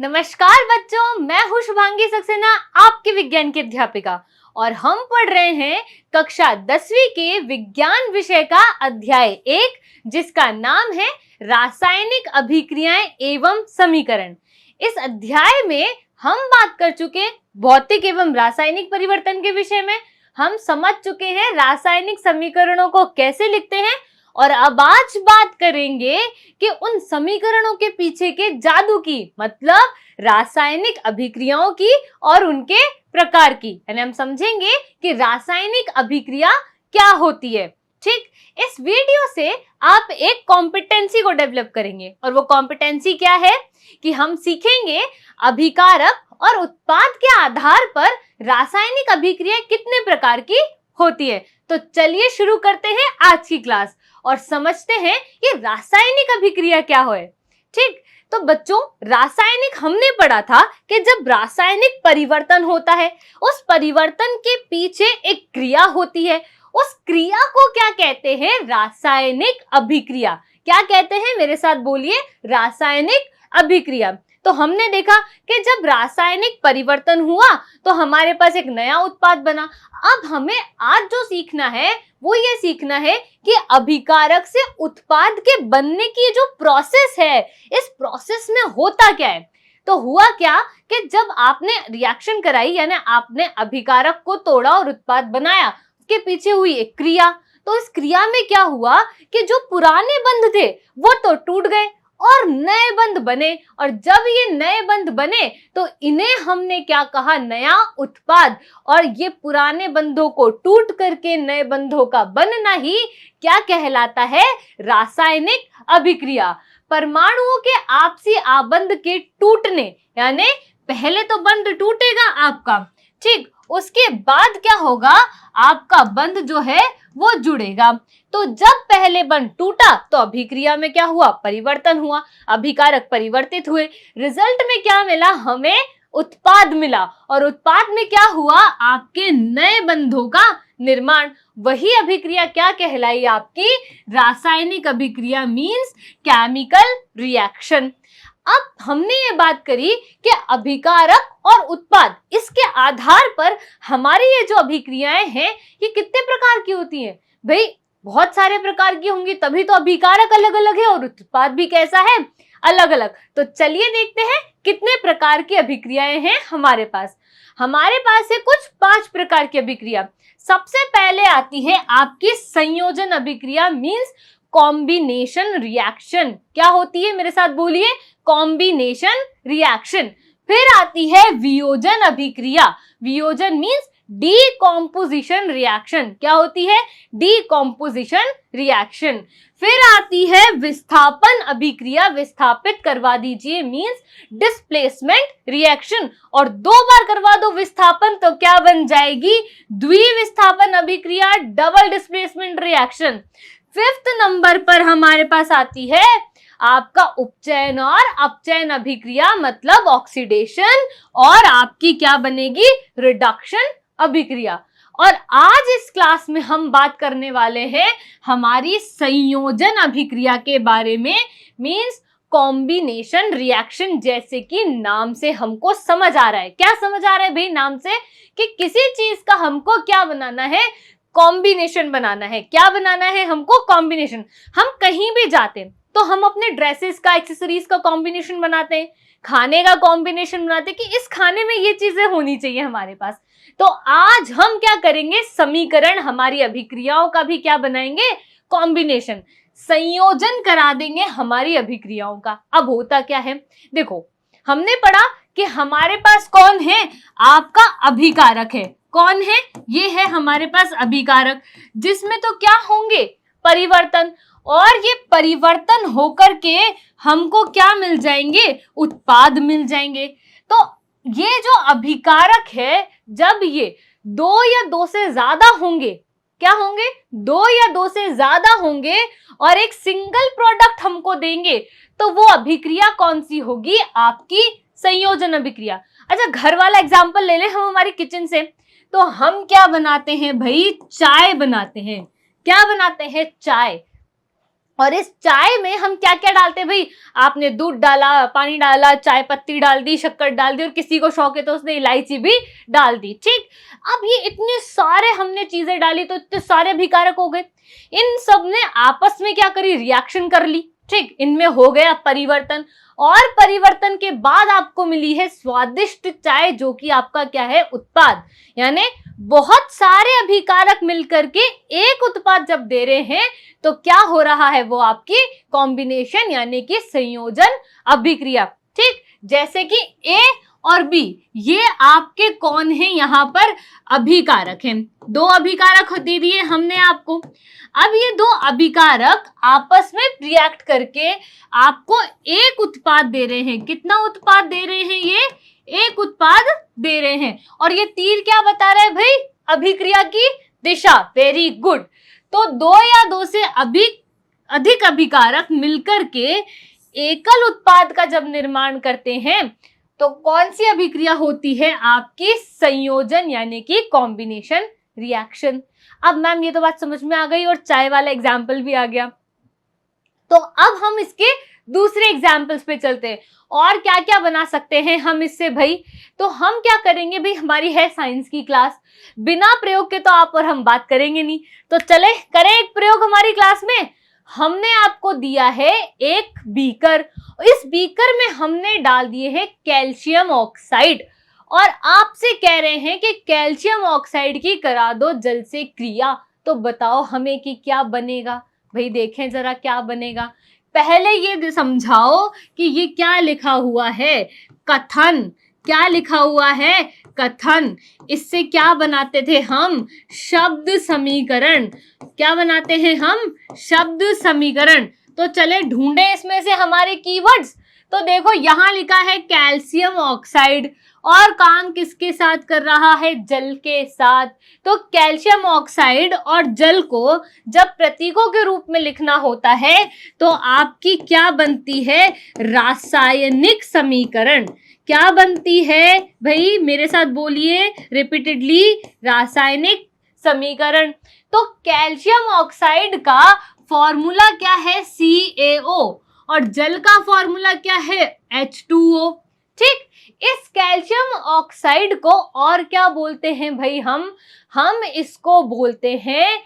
नमस्कार बच्चों, मैं हूँ शुभांगी सक्सेना, आपकी विज्ञान की अध्यापिका। और हम पढ़ रहे हैं कक्षा 10वीं के विज्ञान विषय का अध्याय 1, जिसका नाम है रासायनिक अभिक्रियाएं एवं समीकरण। इस अध्याय में हम बात कर चुके भौतिक एवं रासायनिक परिवर्तन के विषय में। हम समझ चुके हैं रासायनिक समीकरणों को कैसे लिखते हैं, और अब आज बात करेंगे कि उन समीकरणों के पीछे के जादू की, मतलब रासायनिक अभिक्रियाओं की और उनके प्रकार की। यानी हम समझेंगे कि रासायनिक अभिक्रिया क्या होती है। ठीक, इस वीडियो से आप एक कॉम्पिटेंसी को डेवलप करेंगे, और वो कॉम्पिटेंसी क्या है कि हम सीखेंगे अभिकारक और उत्पाद के आधार पर रासायनिक अभिक्रिया कितने प्रकार की होती है। तो चलिए शुरू करते हैं आज की क्लास और समझते हैं ये रासायनिक अभिक्रिया क्या है। ठीक, तो बच्चों, रासायनिक हमने पढ़ा था कि जब रासायनिक परिवर्तन होता है, उस परिवर्तन के पीछे एक क्रिया होती है। उस क्रिया को क्या कहते हैं? रासायनिक अभिक्रिया। क्या कहते हैं? मेरे साथ बोलिए, रासायनिक अभिक्रिया। तो हमने देखा कि जब रासायनिक परिवर्तन हुआ तो हमारे पास एक नया उत्पाद बना। अब हमें आज जो सीखना है वो ये सीखना है कि अभिकारक से उत्पाद के बनने की जो प्रोसेस है, इस प्रोसेस में होता क्या है। तो हुआ क्या कि जब आपने रिएक्शन कराई, यानी आपने अभिकारक को तोड़ा और उत्पाद बनाया, उसके पीछे हुई एक क्रिया। तो इस क्रिया में क्या हुआ कि जो पुराने बंध थे वो तो टूट गए और नए बंध बने। और जब ये नए बंध बने तो इन्हें हमने क्या कहा? नया उत्पाद। और ये पुराने बंधों को टूट करके नए बंधों का बनना ही क्या कहलाता है? रासायनिक अभिक्रिया। परमाणुओं के आपसी आबंध के टूटने, यानी पहले तो बंध टूटेगा आपका, ठीक, उसके बाद क्या होगा? आपका बंध जो है वो जुड़ेगा। तो जब पहले बंध टूटा तो अभिक्रिया में क्या हुआ? परिवर्तन हुआ, अभिकारक परिवर्तित हुए। रिजल्ट में क्या मिला? हमें उत्पाद मिला। और उत्पाद में क्या हुआ? आपके नए बंधों का निर्माण। वही अभिक्रिया क्या कहलाई? आपकी रासायनिक अभिक्रिया, मींस केमिकल रिएक्शन। अब हमने ये बात करी कि अभिकारक और उत्पाद, इसके आधार पर हमारी ये जो अभिक्रियाएं हैं ये कितने प्रकार की होती हैं? भाई बहुत सारे प्रकार की होंगी, तभी तो अभिकारक अलग अलग है और उत्पाद भी कैसा है? अलग अलग। तो चलिए देखते हैं कितने प्रकार की अभिक्रियाएं हैं हमारे पास। हमारे पास है कुछ 5 प्रकार की अभिक्रिया। सबसे पहले आती है आपकी संयोजन अभिक्रिया, मींस कॉम्बिनेशन रिएक्शन। क्या होती है? मेरे साथ बोलिए, कॉम्बिनेशन रिएक्शन। फिर आती है वियोजन अभिक्रिया। वियोजन मींस डीकॉम्पोजिशन रिएक्शन। क्या होती है? Decomposition reaction. फिर आती है विस्थापन अभिक्रिया। विस्थापित करवा दीजिए, मींस डिस्प्लेसमेंट रिएक्शन। और 2 बार करवा दो विस्थापन तो क्या बन जाएगी? द्विविस्थापन अभिक्रिया, double displacement reaction. 5th number पर हमारे पास आती है आपका उपचयन और अपचयन अभिक्रिया, मतलब ऑक्सीडेशन, और आपकी क्या बनेगी? रिडक्शन अभिक्रिया। और आज इस क्लास में हम बात करने वाले हैं हमारी संयोजन अभिक्रिया के बारे में, मींस कॉम्बिनेशन रिएक्शन। जैसे कि नाम से हमको समझ आ रहा है। क्या समझ आ रहा है भाई नाम से? कि किसी चीज का हमको क्या बनाना है? कॉम्बिनेशन बनाना है। क्या बनाना है हमको? कॉम्बिनेशन। हम कहीं भी जाते हैं तो हम अपने ड्रेसेस का, एक्सेसरीज का कॉम्बिनेशन बनाते हैं, खाने का कॉम्बिनेशन बनाते हैं कि इस खाने में ये चीजें होनी चाहिए हमारे पास। तो आज हम क्या करेंगे? समीकरण, हमारी अभिक्रियाओं का भी क्या बनाएंगे? कॉम्बिनेशन, संयोजन करा देंगे हमारी अभिक्रियाओं का। अब होता क्या है? देखो, हमने पढ़ा कि हमारे पास कौन है? आपका अभिकारक है। कौन है? ये है हमारे पास अभिकारक, जिसमें तो क्या होंगे? परिवर्तन। और ये परिवर्तन होकर के हमको क्या मिल जाएंगे? उत्पाद मिल जाएंगे। तो ये जो अभिकारक है, जब ये 2 या 2 से ज्यादा होंगे, क्या होंगे? 2 या 2 से ज्यादा होंगे और एक सिंगल प्रोडक्ट हमको देंगे, तो वो अभिक्रिया कौन सी होगी? आपकी संयोजन अभिक्रिया। अच्छा, घर वाला एग्जाम्पल ले लें हम हमारी किचन से। तो हम क्या बनाते हैं भाई? चाय बनाते हैं। क्या बनाते हैं? चाय। और इस चाय में हम क्या क्या डालते हैं भाई? आपने दूध डाला, पानी डाला, चाय पत्ती डाल दी, शक्कर डाल दी, और किसी को शौक है तो उसने इलायची भी डाल दी। ठीक, अब ये इतने सारे हमने चीजें डाली तो इतने सारे अभिकारक हो गए। इन सब ने आपस में क्या करी? रिएक्शन कर ली। ठीक, इनमें हो गया परिवर्तन, और परिवर्तन के बाद आपको मिली है स्वादिष्ट चाय, जो कि आपका क्या है? उत्पाद। यानी बहुत सारे अभिकारक मिलकर के एक उत्पाद जब दे रहे हैं तो क्या हो रहा है? वो आपकी कॉम्बिनेशन यानी कि संयोजन अभिक्रिया। ठीक, जैसे कि ए और बी, ये आपके कौन है? यहाँ पर अभिकारक हैं। दो अभिकारक दे दिए हमने आपको। अब ये दो अभिकारक आपस में रिएक्ट करके आपको एक उत्पाद दे रहे हैं। कितना उत्पाद दे रहे हैं? ये एक उत्पाद दे रहे हैं। और ये तीर क्या बता रहा है भाई? अभिक्रिया की दिशा। Very good. तो दो या दो से अधिक अभिकारक मिलकर के एकल उत्पाद का जब निर्माण करते हैं तो कौन सी अभिक्रिया होती है? आपकी संयोजन यानी कि कॉम्बिनेशन रिएक्शन। अब मैम ये तो बात समझ में आ गई और चाय वाला एग्जाम्पल भी आ गया। तो अब हम इसके दूसरे एग्जाम्पल्स पे चलते हैं। और क्या क्या बना सकते हैं हम इससे भाई? तो हम क्या करेंगे भाई, हमारी है साइंस की क्लास, बिना प्रयोग के तो आप और हम बात करेंगे नहीं। तो चले करें एक प्रयोग हमारी क्लास में। हमने आपको दिया है एक बीकर, इस बीकर में हमने डाल दिए हैं कैल्शियम ऑक्साइड, और आपसे कह रहे हैं कि कैल्शियम ऑक्साइड की करा दो जल से क्रिया। तो बताओ हमें कि क्या बनेगा भाई? देखें जरा क्या बनेगा। पहले ये समझाओ कि ये क्या लिखा हुआ है? कथन। क्या लिखा हुआ है? कथन। इससे क्या बनाते थे हम? शब्द समीकरण। क्या बनाते हैं हम? शब्द समीकरण। तो चले ढूंढे इसमें से हमारे कीवर्ड्स। तो देखो यहाँ लिखा है कैल्शियम ऑक्साइड, और काम किसके साथ कर रहा है? जल के साथ। तो कैल्शियम ऑक्साइड और जल को जब प्रतीकों के रूप में लिखना होता है तो आपकी क्या बनती है? रासायनिक समीकरण। क्या बनती है भाई? मेरे साथ बोलिए रिपीटेडली, रासायनिक समीकरण। तो कैल्शियम ऑक्साइड का फॉर्मूला क्या है? CaO, और जल का फॉर्मूला क्या है? H2O। ठीक, इस कैल्शियम ऑक्साइड को और क्या बोलते हैं भाई? हम इसको बोलते हैं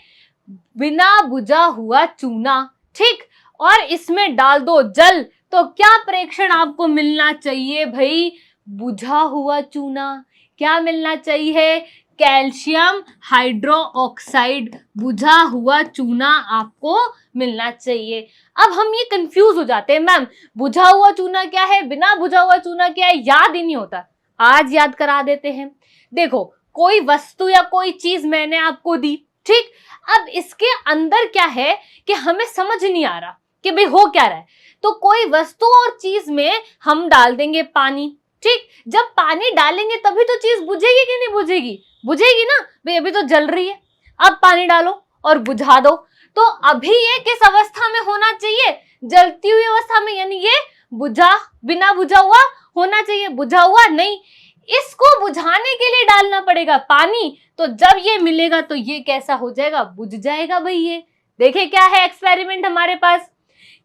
बिना बुझा हुआ चूना। ठीक, और इसमें डाल दो जल, तो क्या प्रेक्षण आपको मिलना चाहिए भाई? बुझा हुआ चूना। क्या मिलना चाहिए? कैल्शियम हाइड्रोक्साइड, बुझा हुआ चूना आपको मिलना चाहिए। अब हम ये कंफ्यूज हो जाते हैं, मैम बुझा हुआ चूना क्या है, बिना बुझा हुआ चूना क्या है? याद ही नहीं होता। आज याद करा देते हैं। देखो, कोई वस्तु या कोई चीज मैंने आपको दी, ठीक, अब इसके अंदर क्या है कि हमें समझ नहीं आ रहा कि भाई हो क्या रहा है। तो कोई वस्तु और चीज में हम डाल देंगे पानी, ठीक, जब पानी डालेंगे तभी तो चीज बुझेगी कि नहीं बुझेगी? बुझेगी ना भाई, अभी तो जल रही है, अब पानी डालो और बुझा दो। तो अभी ये किस अवस्था में होना चाहिए? जलती हुई अवस्था में, यानी ये बिना बुझा हुआ होना चाहिए। बुझा हुआ नहीं, इसको बुझाने के लिए डालना पड़ेगा पानी। तो जब ये मिलेगा तो ये कैसा हो जाएगा? बुझ जाएगा भाई। ये देखिए क्या है एक्सपेरिमेंट हमारे पास।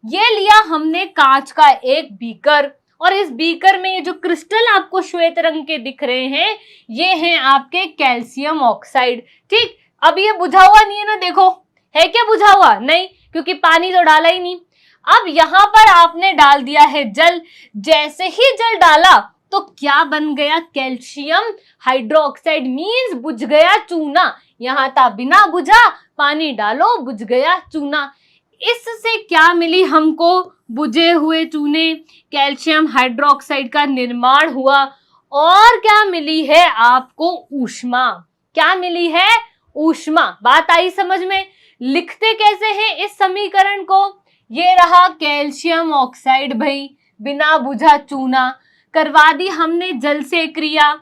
ये लिया हमने कांच का एक बीकर, और इस बीकर में ये जो क्रिस्टल आपको श्वेत रंग के दिख रहे हैं, ये हैं आपके कैल्शियम ऑक्साइड। ठीक, अब ये बुझा हुआ नहीं है ना, देखो है क्या बुझा हुआ? नहीं, क्योंकि पानी तो डाला ही नहीं। अब यहां पर आपने डाल दिया है जल। जैसे ही जल डाला तो क्या बन गया? कैल्शियम हाइड्रोक्साइड, मींस बुझ गया चूना। यहां था बिना बुझा, पानी डालो बुझ गया चूना। इससे क्या मिली हमको? बुझे हुए चूने, कैल्शियम हाइड्रोक्साइड का निर्माण हुआ। और क्या मिली है आपको? ऊष्मा। क्या मिली है? ऊष्मा। बात आई समझ में? लिखते कैसे हैं इस समीकरण को? ये रहा कैल्शियम ऑक्साइड भाई, बिना बुझा चूना, करवा दी हमने जल से क्रिया।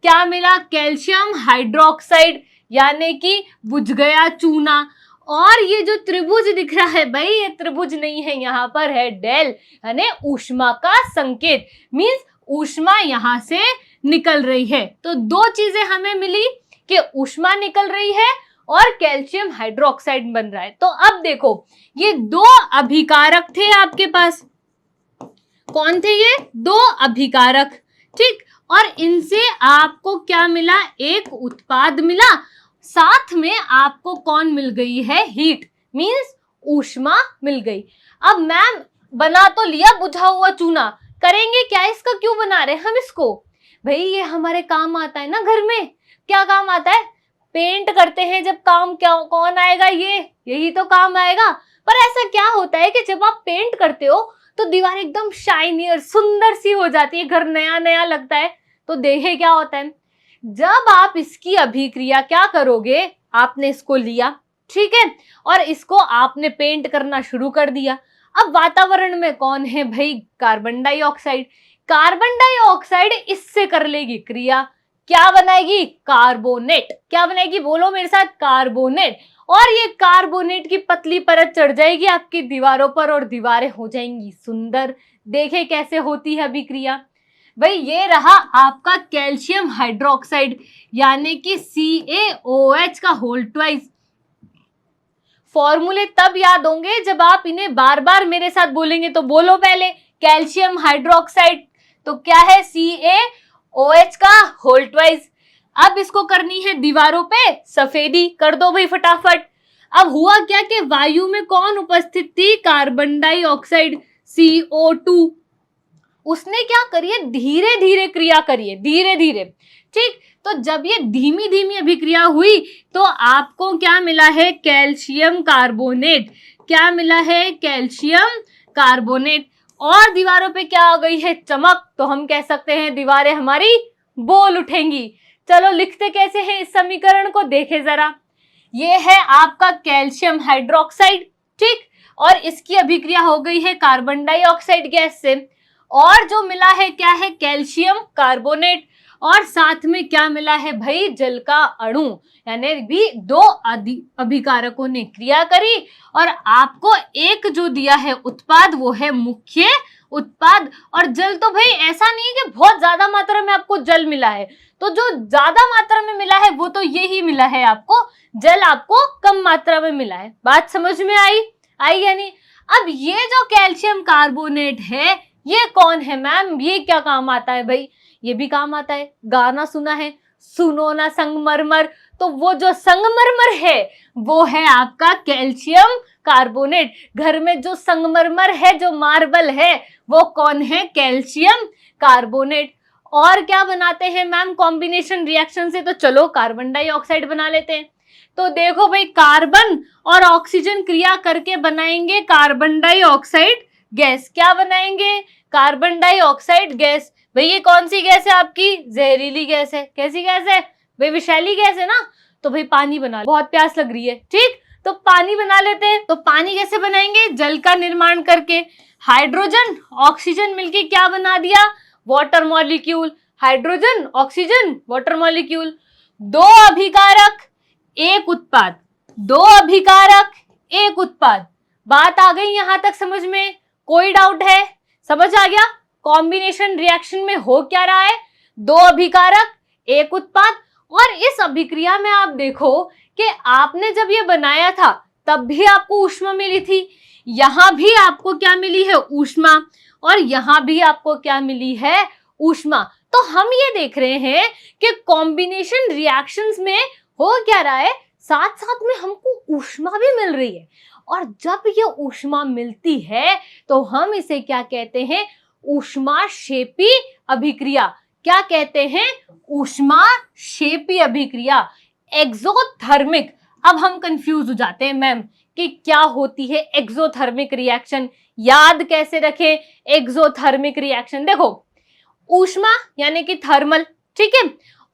क्या मिला? कैल्शियम हाइड्रोक्साइड, यानी कि बुझ गया चूना। और ये जो त्रिभुज दिख रहा है भाई, ये त्रिभुज नहीं है, यहाँ पर है डेल, यानी ऊष्मा का संकेत, मींस ऊष्मा यहां से निकल रही है। तो दो चीजें हमें मिली कि ऊष्मा निकल रही है और कैल्शियम हाइड्रोक्साइड बन रहा है। तो अब देखो, ये दो अभिकारक थे आपके पास। कौन थे ये? दो अभिकारक, ठीक। और इनसे आपको क्या मिला? एक उत्पाद मिला, साथ में आपको कौन मिल गई है? हीट, मींस ऊष्मा मिल गई। अब मैम बना तो लिया बुझा हुआ चूना, करेंगे क्या इसका? क्यों बना रहे हम इसको? भाई ये हमारे काम आता है ना घर में। क्या काम आता है? पेंट करते हैं जब, काम क्या कौन आएगा? यही तो काम आएगा। पर ऐसा क्या होता है कि जब आप पेंट करते हो तो दीवार एकदम शाइनी और सुंदर सी हो जाती है, घर नया नया लगता है। तो देखे क्या होता है, जब आप इसकी अभिक्रिया क्या करोगे, आपने इसको लिया, ठीक है, और इसको आपने पेंट करना शुरू कर दिया। अब वातावरण में कौन है भाई? Carbon dioxide. कार्बन डाइऑक्साइड इससे कर लेगी क्रिया, क्या बनाएगी? कार्बोनेट। क्या बनाएगी? बोलो मेरे साथ, कार्बोनेट। और ये कार्बोनेट की पतली परत चढ़ जाएगी आपकी दीवारों पर और दीवारें हो जाएंगी सुंदर। देखे कैसे होती है अभिक्रिया। भाई ये रहा आपका कैल्शियम हाइड्रोक्साइड, यानी कि CaOH का होल ट्वाइस। फॉर्मूले तब याद होंगे जब आप इन्हें बार बार मेरे साथ बोलेंगे। तो बोलो पहले, कैल्शियम हाइड्रोक्साइड तो क्या है? CaOH का होल ट्वाइस। अब इसको करनी है दीवारों पे सफेदी, कर दो भाई फटाफट। अब हुआ क्या कि वायु में कौन उपस्थित थी? Carbon dioxide, CO2। उसने क्या करिए? धीरे धीरे क्रिया करिए, धीरे धीरे, ठीक। तो जब ये धीमी धीमी अभिक्रिया हुई तो आपको क्या मिला है? Calcium carbonate. क्या मिला है? Calcium carbonate. और दीवारों पे क्या आ गई है? चमक। तो हम कह सकते हैं दीवारें हमारी बोल उठेंगी। चलो लिखते कैसे हैं इस समीकरण को, देखें जरा। ये है आपका कैल्शियम हाइड्रोक्साइड, ठीक, और इसकी अभिक्रिया हो गई है कार्बन डाइऑक्साइड गैस से, और जो मिला है क्या है? Calcium carbonate. और साथ में क्या मिला है भाई? जल का अणु। यानी भी दो अभिकारकों ने क्रिया करी और आपको एक जो दिया है उत्पाद, वो है मुख्य उत्पाद। और जल तो भाई ऐसा नहीं है कि बहुत ज्यादा मात्रा में आपको जल मिला है, तो जो ज्यादा मात्रा में मिला है वो तो यही मिला है आपको, जल आपको कम मात्रा में मिला है। बात समझ में आई या नहीं? अब ये जो कैल्शियम कार्बोनेट है, ये कौन है मैम? ये क्या काम आता है भाई? ये भी काम आता है। गाना सुना है, सुनो ना संगमरमर, तो वो जो संगमरमर है वो है आपका कैल्शियम कार्बोनेट। घर में जो संगमरमर है, जो मार्बल है, वो कौन है? Calcium carbonate. और क्या बनाते हैं मैम कॉम्बिनेशन रिएक्शन से? तो चलो कार्बन डाइऑक्साइड बना लेते हैं। तो देखो भाई, कार्बन और ऑक्सीजन क्रिया करके बनाएंगे कार्बन डाइऑक्साइड गैस। क्या बनाएंगे? Carbon dioxide gas. भाई ये कौन सी गैस है आपकी? जहरीली गैस है। कैसी गैस है भाई? विषैली गैस है ना। तो भाई पानी बना, बहुत प्यास लग रही है, ठीक, तो पानी बना लेते हैं। तो पानी कैसे बनाएंगे? जल का निर्माण करके। हाइड्रोजन ऑक्सीजन मिलके क्या बना दिया? Water molecule. Hydrogen oxygen water molecule. दो अभिकारक एक उत्पाद, दो अभिकारक एक उत्पाद। बात आ गई यहां तक समझ में? कोई डाउट है? समझ आ गया कॉम्बिनेशन रिएक्शन में हो क्या रहा है? दो अभिकारक एक उत्पाद। और इस अभिक्रिया में आप देखो कि आपने जब ये बनाया था तब भी आपको ऊष्मा मिली थी, यहां भी आपको क्या मिली है? ऊष्मा। और यहां भी आपको क्या मिली है? ऊष्मा। तो हम ये देख रहे हैं कि कॉम्बिनेशन रिएक्शंस में हो क्या रहा है, साथ साथ में हमको ऊष्मा भी मिल रही है। और जब ये ऊष्मा मिलती है तो हम इसे क्या कहते हैं? ऊष्माक्षेपी अभिक्रिया। क्या कहते हैं? ऊष्माक्षेपी अभिक्रिया, एक्सोथर्मिक। अब हम कंफ्यूज हो जाते हैं मैम कि क्या होती है एक्सोथर्मिक रिएक्शन। याद कैसे रखें एक्सोथर्मिक रिएक्शन? देखो, ऊष्मा यानी कि थर्मल, ठीक है,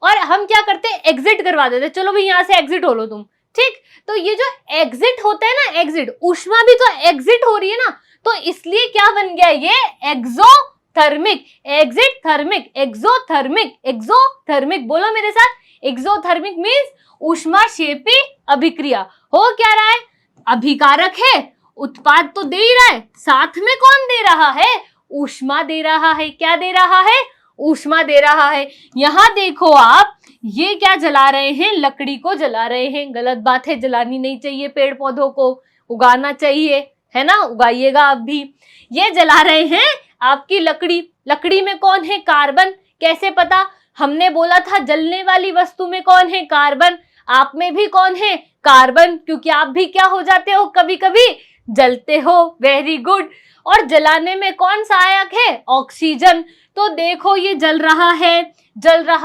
और हम क्या करते हैं? एग्जिट करवा देते हैं। चलो भाई यहां से एग्जिट हो लो तुम, ठीक। तो ये जो एग्जिट होता है ना, एग्जिट, ऊष्मा भी तो एग्जिट हो रही है ना, तो इसलिए क्या बन गया ये? Exothermic. Exit thermic, exothermic, exothermic. बोलो मेरे साथ, एक्सोथर्मिक मींस ऊष्माक्षेपी अभिक्रिया। हो क्या रहा है? अभिकारक है, उत्पाद तो दे ही रहा है, साथ में कौन दे रहा है? ऊष्मा दे रहा है। क्या दे रहा है? ऊष्मा दे रहा है। यहां देखो आप, ये क्या जला रहे हैं? लकड़ी को जला रहे हैं। गलत बात है, जलानी नहीं चाहिए, पेड़ पौधों को उगाना चाहिए, है ना, उगाइएगा आप भी। ये जला रहे हैं आपकी लकड़ी। लकड़ी में कौन है? कार्बन। कैसे पता? हमने बोला था जलने वाली वस्तु में कौन है? कार्बन। आप में भी कौन है? कार्बन, क्योंकि आप भी क्या हो जाते हो? कभी कभी जलते हो। Very good. और जलाने में कौन सहायक है? ऑक्सीजन। तो देखो ये जल रहा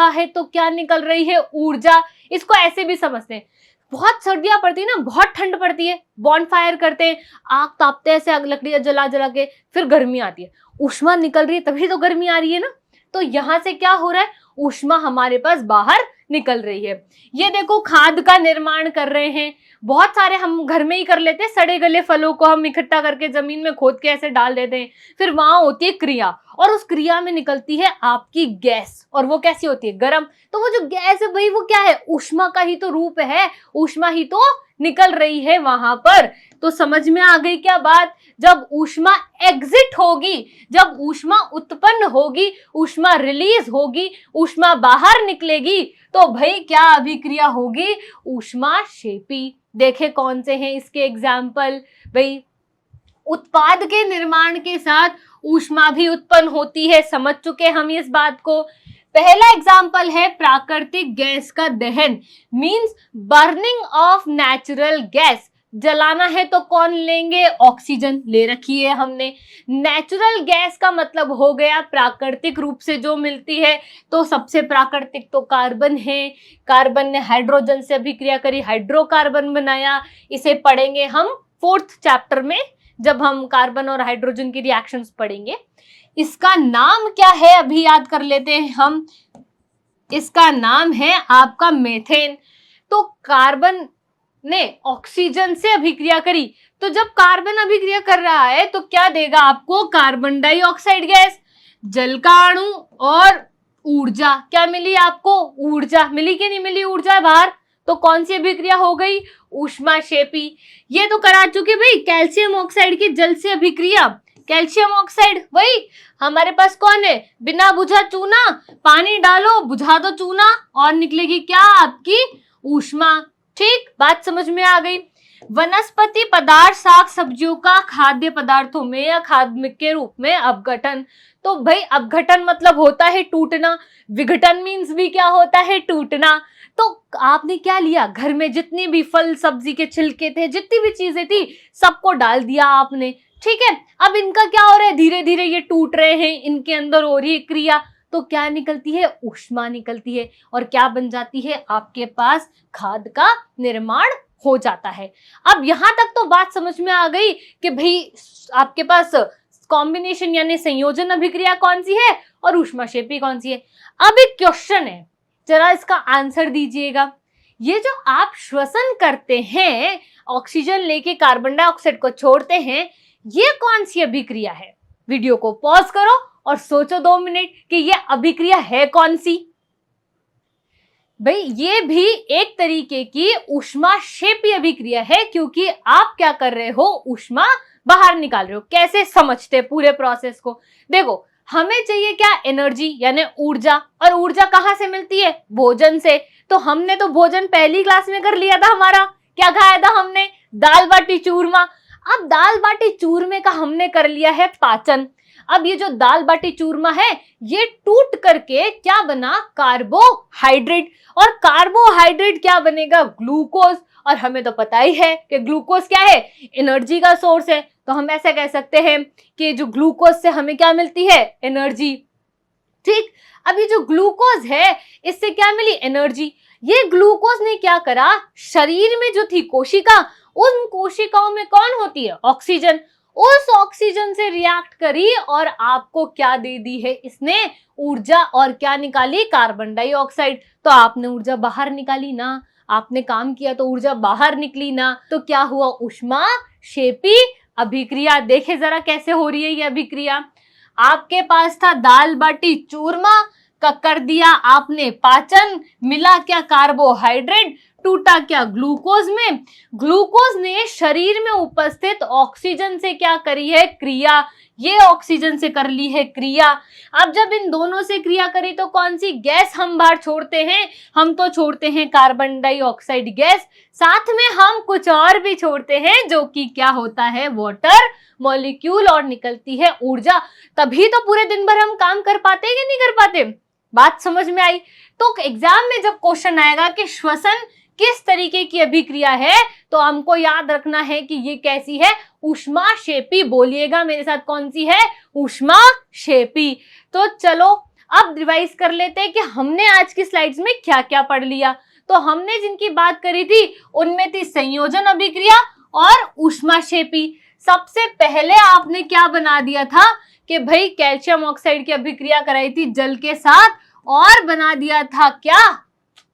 है तो क्या निकल रही है? ऊर्जा। इसको ऐसे भी समझते हैं, बहुत सर्दियां पड़ती है ना, बहुत ठंड पड़ती है, बॉनफायर करते हैं, आग तापते हैं ऐसे, आग लकड़ियां जला जला के, फिर गर्मी आती है, ऊष्मा निकल रही है, तभी तो गर्मी आ रही है ना। तो यहां से क्या हो रहा है? ऊष्मा हमारे पास बाहर निकल रही है। ये देखो खाद का निर्माण कर रहे हैं, बहुत सारे हम घर में ही कर लेते हैं। सड़े गले फलों को हम इकट्ठा करके जमीन में खोद के ऐसे डाल देते हैं, फिर वहां होती है क्रिया, और उस क्रिया में निकलती है आपकी गैस, और वो कैसी होती है? गर्म। तो वो जो गैस है भाई, वो क्या है? ऊष्मा का ही तो रूप है, ऊष्मा ही तो निकल रही है वहां पर। तो समझ में आ गई क्या बात? जब ऊष्मा एग्जिट होगी, जब ऊष्मा उत्पन्न होगी, ऊष्मा रिलीज होगी, ऊष्मा बाहर निकलेगी, तो भाई क्या अभिक्रिया होगी? ऊष्माक्षेपी। देखे कौन से हैं इसके एग्जाम्पल? भाई उत्पाद के निर्माण के साथ ऊष्मा भी उत्पन्न होती है, समझ चुके हम इस बात को। पहला एग्जाम्पल है प्राकृतिक गैस का दहन, means burning of natural gas. जलाना है तो कौन लेंगे? ऑक्सीजन ले रखी है हमने। नेचुरल गैस का मतलब हो गया प्राकृतिक रूप से जो मिलती है, तो सबसे प्राकृतिक तो कार्बन है। कार्बन ने हाइड्रोजन से अभिक्रिया करी, हाइड्रोकार्बन बनाया। इसे पढ़ेंगे हम 4th चैप्टर में, जब हम कार्बन और हाइड्रोजन की रिएक्शंस पढ़ेंगे। इसका नाम क्या है? अभी याद कर लेते हैं हम। इसका नाम है आपका मेथेन। तो कार्बन ने ऑक्सीजन से अभिक्रिया करी, तो जब कार्बन अभिक्रिया कर रहा है तो क्या देगा आपको? कार्बन डाइऑक्साइड गैस, जल का अणु और ऊर्जा। क्या मिली आपको? ऊर्जा मिली कि नहीं मिली? ऊर्जा बाहर। तो कौन सी अभिक्रिया हो गई? ऊष्माक्षेपी। ये तो करा चुके भाई, कैल्शियम ऑक्साइड की जल से अभिक्रिया। कैल्शियम ऑक्साइड वही हमारे पास कौन है? बिना बुझा चूना, पानी डालो बुझा दो चूना, और निकलेगी क्या? आपकी ऊष्मा। ठीक, बात समझ में आ गई। वनस्पति पदार्थ, साग सब्जियों का खाद्य पदार्थों में या खाद्य के रूप में अपघटन। तो भाई अपघटन मतलब होता है टूटना, विघटन मीन्स भी क्या होता है? टूटना। तो आपने क्या लिया? घर में जितनी भी फल सब्जी के छिलके थे, जितनी भी चीजें थी, सबको डाल दिया आपने। ठीक है, अब इनका क्या हो रहा है? धीरे धीरे ये टूट रहे हैं, इनके अंदर हो रही है क्रिया, तो क्या निकलती है? ऊष्मा निकलती है, और क्या बन जाती है? आपके पास खाद का निर्माण हो जाता है। अब यहां तक तो बात समझ में आ गई कि भाई आपके पास कॉम्बिनेशन यानी संयोजन अभिक्रिया कौन सी है और ऊष्माक्षेपी कौन सी है। अब एक क्वेश्चन है, जरा इसका आंसर दीजिएगा। ये जो आप श्वसन करते हैं, ऑक्सीजन लेके कार्बन डाइऑक्साइड को छोड़ते हैं, ये कौन सी अभिक्रिया है? वीडियो को पॉज करो और सोचो 2 मिनट कि ये अभिक्रिया है कौन सी। भाई ये भी एक तरीके की ऊष्माक्षेपी अभिक्रिया है, क्योंकि आप क्या कर रहे हो? ऊष्मा बाहर निकाल रहे हो। कैसे समझते पूरे प्रोसेस को? देखो, हमें चाहिए क्या? एनर्जी यानी ऊर्जा, और ऊर्जा कहां से मिलती है? भोजन से। तो हमने तो भोजन पहली क्लास में कर लिया था। हमारा क्या खाया था हमने? दाल बाटी चूरमा। अब दाल बाटी चूरमे का हमने कर लिया है पाचन। अब ये जो दाल बाटी चूरमा है, ये टूट करके क्या बना? कार्बोहाइड्रेट। और कार्बोहाइड्रेट क्या बनेगा? ग्लूकोज। और हमें तो पता ही है कि ग्लूकोज क्या है? एनर्जी का सोर्स है। तो हम ऐसा कह सकते हैं कि जो ग्लूकोज से हमें क्या मिलती है? एनर्जी। ठीक, अब ये जो ग्लूकोज है, इससे क्या मिली? एनर्जी। ये ग्लूकोज ने क्या करा? शरीर में जो थी कोशिका, उन कोशिकाओं में कौन होती है? ऑक्सीजन। उस ऑक्सीजन से रिएक्ट करी और आपको क्या दे दी है इसने? ऊर्जा। और क्या निकाली? Carbon dioxide. तो आपने ऊर्जा बाहर निकाली ना, आपने काम किया तो ऊर्जा बाहर निकली ना। तो क्या हुआ? ऊष्माक्षेपी अभिक्रिया। देखे जरा कैसे हो रही है ये अभिक्रिया। आपके पास था दाल बाटी चूरमा, कर दिया आपने पाचन, मिला क्या कार्बोहाइड्रेट, टूटा क्या ग्लूकोज में, ग्लूकोज ने शरीर में उपस्थित ऑक्सीजन से क्या करी है क्रिया, ये ऑक्सीजन से कर ली है क्रिया। अब जब इन दोनों से क्रिया करी तो कौन सी गैस हम बाहर छोड़ते हैं, हम तो छोड़ते हैं कार्बन डाइऑक्साइड गैस, साथ में हम कुछ और भी छोड़ते हैं जो कि क्या होता है, वाटर मॉलिक्यूल, और निकलती है ऊर्जा। तभी तो पूरे दिन भर हम काम कर पाते हैं कि नहीं कर पाते। बात समझ में आई। तो एग्जाम में जब क्वेश्चन आएगा कि श्वसन किस तरीके की अभिक्रिया है, तो हमको याद रखना है कि ये कैसी है, ऊष्माक्षेपी। बोलिएगा मेरे साथ, कौन सी है, ऊष्माक्षेपी। तो चलो अब रिवाइज कर लेते हैं कि हमने आज की स्लाइड्स में क्या क्या पढ़ लिया। तो हमने जिनकी बात करी थी उनमें थी संयोजन अभिक्रिया और ऊष्माक्षेपी। सबसे पहले आपने क्या बना दिया था कि भाई कैल्शियम ऑक्साइड की अभिक्रिया कराई थी जल के साथ, और बना दिया था क्या,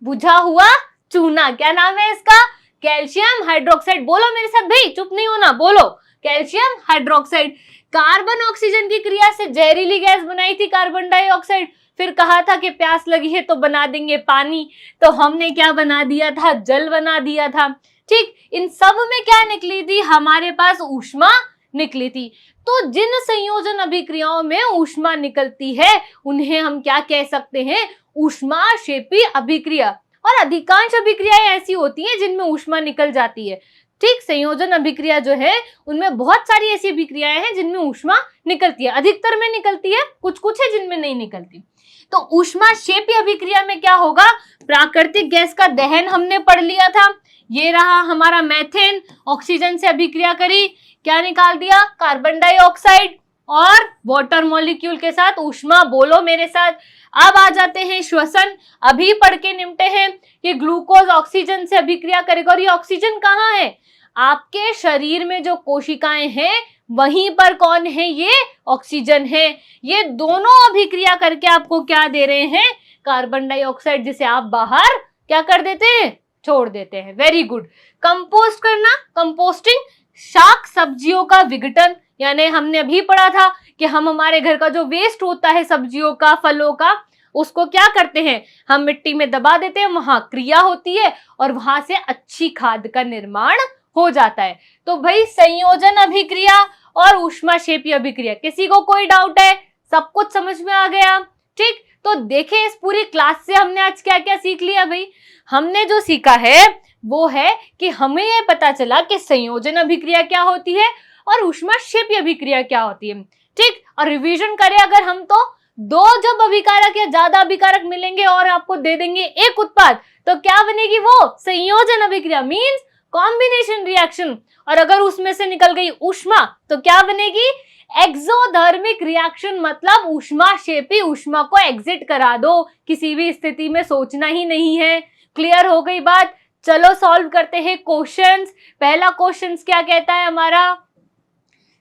बुझा हुआ चूना। क्या नाम है इसका, कैल्शियम हाइड्रोक्साइड। बोलो मेरे साथ भाई, चुप नहीं होना, बोलो कैल्शियम हाइड्रोक्साइड। कार्बन ऑक्सीजन की क्रिया से जहरीली गैस बनाई थी कार्बन डाइऑक्साइड, फिर कहा था कि प्यास लगी है तो बना देंगे पानी, तो हमने क्या बना दिया था, जल बना दिया था। ठीक, इन सब में क्या निकली थी, हमारे पास ऊष्मा निकली थी। तो जिन संयोजन अभिक्रियाओं में ऊष्मा निकलती है उन्हें हम क्या कह सकते हैं, ऊष्माक्षेपी अभिक्रिया। और अधिकांश अभिक्रियाएं ऐसी होती हैं जिनमें ऊष्मा निकल जाती है। ठीक, संयोजन अभिक्रिया जो है उनमें बहुत सारी ऐसी अभिक्रियाएं हैं जिनमें ऊष्मा निकलती है, अधिकतर में निकलती है, कुछ कुछ है जिनमें नहीं निकलती। तो ऊष्माक्षेपी अभिक्रिया में क्या होगा, प्राकृतिक गैस का दहन हमने पढ़ लिया था। ये रहा हमारा मेथेन, ऑक्सीजन से अभिक्रिया करी, क्या निकाल दिया, कार्बन डाइऑक्साइड, और वाटर मॉलिक्यूल के साथ ऊष्मा। बोलो मेरे साथ। अब आ जाते हैं श्वसन। अभी पढ़ के निपटे हैं कि ग्लूकोज ऑक्सीजन से अभिक्रिया करेगा, और ये ऑक्सीजन कहाँ है, आपके शरीर में जो कोशिकाएं हैं वहीं पर कौन है, ये ऑक्सीजन है। ये दोनों अभिक्रिया करके आपको क्या दे रहे हैं, कार्बन डाइऑक्साइड, जिसे आप बाहर क्या कर देते हैं, छोड़ देते हैं। Very good. कंपोस्ट करना, कंपोस्टिंग, शाक सब्जियों का विघटन, यानी हमने अभी पढ़ा था कि हम हमारे घर का जो वेस्ट होता है सब्जियों का, फलों का, उसको क्या करते हैं, हम मिट्टी में दबा देते हैं, वहां क्रिया होती है और वहां से अच्छी खाद का निर्माण हो जाता है। तो भाई संयोजन अभिक्रिया और ऊष्माक्षेपी अभिक्रिया, किसी को कोई डाउट है, सब कुछ समझ में आ गया। ठीक, तो देखें इस पूरी क्लास से हमने आज क्या क्या सीख लिया। भाई हमने जो सीखा है वो है कि हमें ये पता चला कि संयोजन अभिक्रिया क्या होती है और ऊष्माक्षेपी अभिक्रिया क्या होती है। ठीक, और रिवीजन करें अगर हम, तो दो जब अभिकारक या ज्यादा अभिकारक मिलेंगे और आपको दे देंगे एक उत्पाद, तो क्या बनेगी वो संयोजन अभिक्रिया, मींस कॉम्बिनेशन रिएक्शन। और अगर उसमें से निकल गई ऊष्मा तो क्या बनेगी, एक्सोथर्मिक रिएक्शन, मतलब ऊष्माक्षेपी, ऊष्मा को एग्जिट करा दो, किसी भी स्थिति में सोचना ही नहीं है। क्लियर हो गई बात। चलो सॉल्व करते हैं क्वेश्चंस। पहला क्वेश्चंस क्या कहता है हमारा,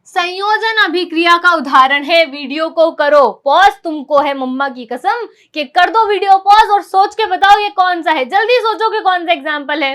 संयोजन अभिक्रिया का उदाहरण है। वीडियो को करो पॉज, तुमको है मम्मा की कसम कि कर दो वीडियो पॉज और सोच के बताओ ये कौन सा है। जल्दी सोचो कि कौन सा एग्जाम्पल है।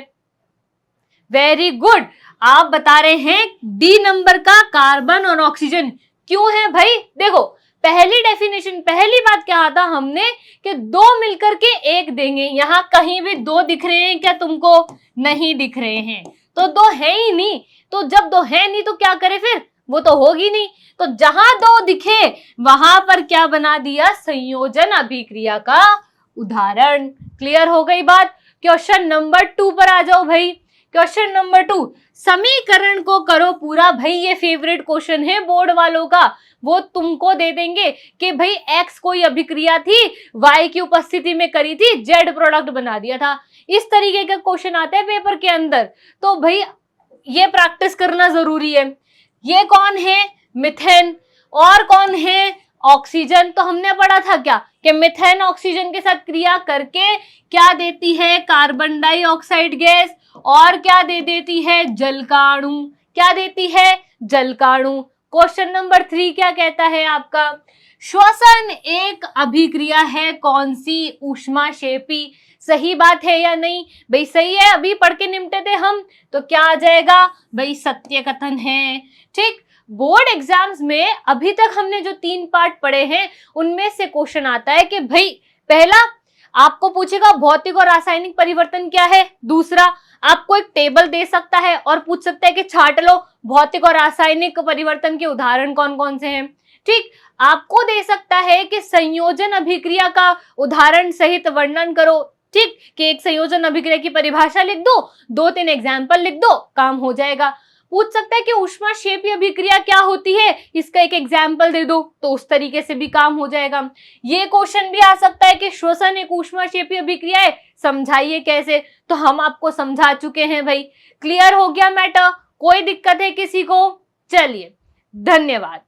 वेरी गुड, आप बता रहे हैं डी नंबर का कार्बन और ऑक्सीजन। क्यों है भाई, देखो पहली डेफिनेशन, पहली बात क्या था हमने कि दो मिलकर के एक देंगे। यहां कहीं भी दो दिख रहे हैं क्या तुमको, नहीं दिख रहे हैं, तो दो है ही नहीं। तो जब दो है नहीं तो क्या करे फिर, वो तो होगी नहीं। तो जहां दो दिखे वहां पर क्या बना दिया, संयोजन अभिक्रिया का उदाहरण। क्लियर हो गई बात। क्वेश्चन नंबर 2 पर आ जाओ भाई। क्वेश्चन नंबर 2, समीकरण को करो पूरा। भाई ये फेवरेट क्वेश्चन है बोर्ड वालों का, वो तुमको दे देंगे कि भाई एक्स कोई अभिक्रिया थी, वाई की उपस्थिति में करी थी, जेड प्रोडक्ट बना दिया था। इस तरीके का क्वेश्चन आता है पेपर के अंदर, तो भाई ये प्रैक्टिस करना जरूरी है। ये कौन है, मिथेन, और कौन है, ऑक्सीजन। तो हमने पढ़ा था क्या कि मिथेन ऑक्सीजन के साथ क्रिया करके क्या देती है, कार्बन डाइऑक्साइड गैस, और क्या दे देती है, जल का अणु। क्या देती है, जल का अणु। क्वेश्चन नंबर 3 क्या कहता है आपका, श्वसन एक अभिक्रिया है कौन सी, ऊष्माक्षेपी। सही बात है या नहीं भाई, सही है, अभी पढ़ के निपटे थे हम, तो क्या आ जाएगा भाई, सत्य कथन है। ठीक, बोर्ड एग्जाम्स में अभी तक हमने जो 3 पार्ट पढ़े हैं उनमें से क्वेश्चन आता है कि भाई पहला आपको पूछेगा भौतिक और रासायनिक परिवर्तन क्या है। दूसरा आपको एक टेबल दे सकता है और पूछ सकता है कि छांट लो भौतिक और रासायनिक परिवर्तन के उदाहरण कौन कौन से हैं। ठीक, आपको दे सकता है कि संयोजन अभिक्रिया का उदाहरण सहित वर्णन करो। ठीक, कि एक संयोजन अभिक्रिया की परिभाषा लिख दो, 2-3 एग्जाम्पल लिख दो, काम हो जाएगा। पूछ सकता है कि ऊष्माक्षेपीय अभिक्रिया क्या होती है, इसका एक एग्जाम्पल दे दो, तो उस तरीके से भी काम हो जाएगा। ये क्वेश्चन भी आ सकता है कि श्वसन एक ऊष्माक्षेपीय अभिक्रिया है, समझाइए कैसे, तो हम आपको समझा चुके हैं भाई। क्लियर हो गया मैटर, कोई दिक्कत है किसी को? चलिए, धन्यवाद।